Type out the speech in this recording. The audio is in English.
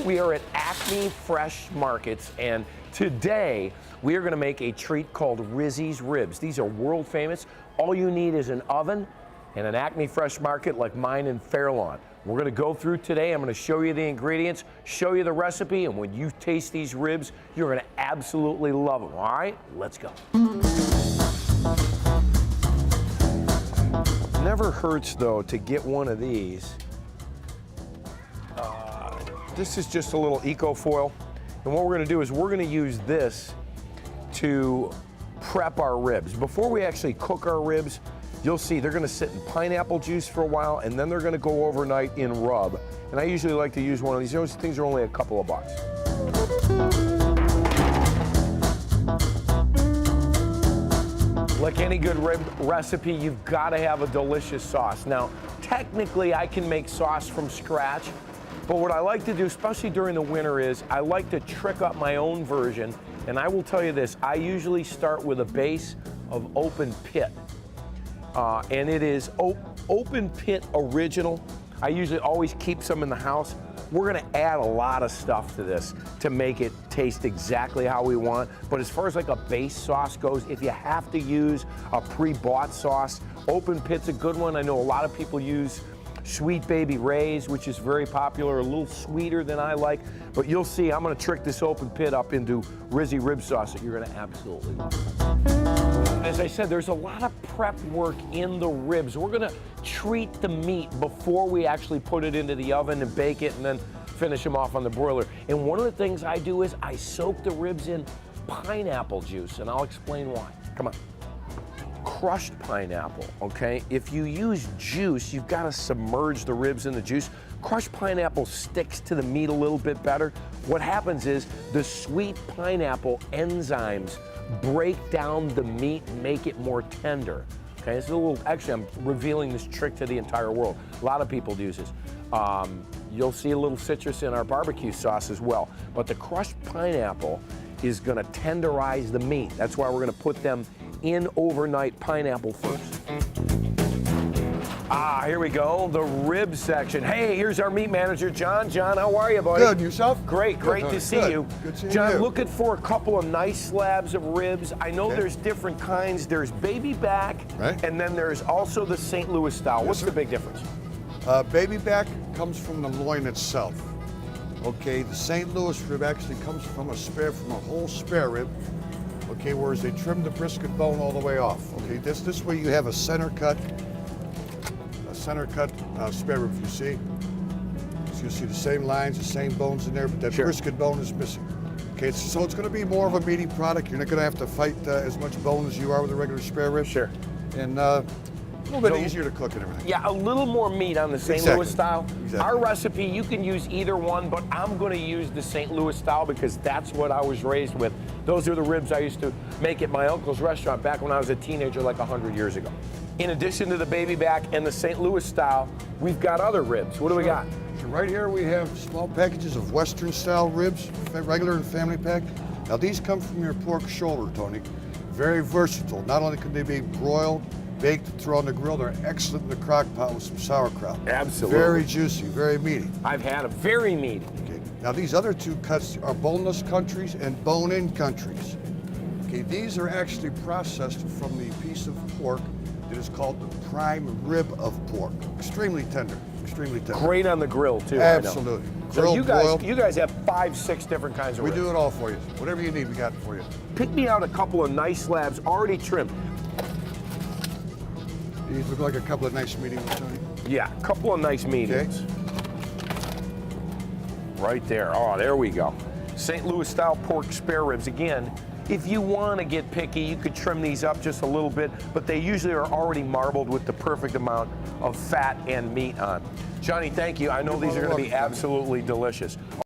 We are at Acme Fresh Markets, and today we are going to make a treat called Rizz's Ribs. These are world famous. All you need is an oven and an Acme Fresh Market like mine in Fairlawn. We're going to go through today. I'm going to show you the ingredients, show you the recipe, and when you taste these ribs, you're going to absolutely love them. All right, let's go. Never hurts, though, to get one of these. This is just a little eco foil, and what we're going to do is we're going to use this to prep our ribs. Before we actually cook our ribs, you'll see they're going to sit in pineapple juice for a while, and then they're going to go overnight in rub. And I usually like to use one of these. Those things are only a couple of bucks. Like any good rib recipe, you've got to have a delicious sauce. Now, technically, I can make sauce from scratch, but what I like to do, especially during the winter, is I like to trick up my own version. And I will tell you this, I usually start with a base of open pit. And it is open pit original. I usually always keep some in the house. We're gonna add a lot of stuff to this to make it taste exactly how we want. But as far as like a base sauce goes, if you have to use a pre-bought sauce, open pit's a good one. I know a lot of people use Sweet Baby Rizz, which is very popular, a little sweeter than I like. But you'll see, I'm gonna trick this open pit up into Rizzy rib sauce that you're gonna absolutely love. As I said, there's a lot of prep work in the ribs. We're gonna treat the meat before we actually put it into the oven and bake it and then finish them off on the broiler. And one of the things I do is I soak the ribs in pineapple juice, and I'll explain why. Come on. Crushed pineapple, okay? If you use juice, you've got to submerge the ribs in the juice. Crushed pineapple sticks to the meat a little bit better. What happens is the sweet pineapple enzymes break down the meat and make it more tender. Okay, it's a little, actually I'm revealing this trick to the entire world. A lot of people use this. You'll see a little citrus in our barbecue sauce as well. But the crushed pineapple is gonna tenderize the meat. That's why we're gonna put them in overnight pineapple first. Here we go, the rib section. Hey, here's our meat manager, John. John, how are you, buddy? Good, yourself? Great, great to see you. Good seeing John, you. looking for a couple of nice slabs of ribs. I know there's different kinds. There's baby back, right, and then there's also the St. Louis style. What's the big difference? Baby back comes from the loin itself. Okay, the St. Louis rib actually comes from a whole spare rib. Okay, whereas they trim the brisket bone all the way off. Okay, this way you have a center cut spare rib, you see. So you'll see the same lines, the same bones in there, but that brisket bone is missing. Okay, so it's gonna be more of a meaty product. You're not gonna have to fight as much bone as you are with a regular spare rib. Sure. And a little bit easier to cook and everything. Yeah, a little more meat on the St. Louis style. Exactly. Our recipe, you can use either one, but I'm going to use the St. Louis style because that's what I was raised with. Those are the ribs I used to make at my uncle's restaurant back when I was a teenager, like 100 years ago. In addition to the baby back and the St. Louis style, we've got other ribs. What do we got? So right here we have small packages of Western style ribs, regular and family pack. Now these come from your pork shoulder, Tony. Very versatile. Not only can they be broiled, baked, throw on the grill, they're excellent in the crock pot with some sauerkraut. Absolutely. Very juicy, very meaty. I've had them, very meaty. Okay. Now these other two cuts are boneless countries and bone-in countries. Okay, these are actually processed from the piece of pork that is called the prime rib of pork. Extremely tender, extremely tender. Great on the grill too. Absolutely. So you guys have 5, 6 different kinds of ribs. We do it all for you. Whatever you need, we got it for you. Pick me out a couple of nice slabs already trimmed. These look like a couple of nice mediums, Tony. Yeah, a couple of nice mediums. Okay. Right there. Oh, there we go. St. Louis style pork spare ribs. Again, if you want to get picky, you could trim these up just a little bit, but they usually are already marbled with the perfect amount of fat and meat on. Johnny, thank you. I know these are going to be absolutely delicious.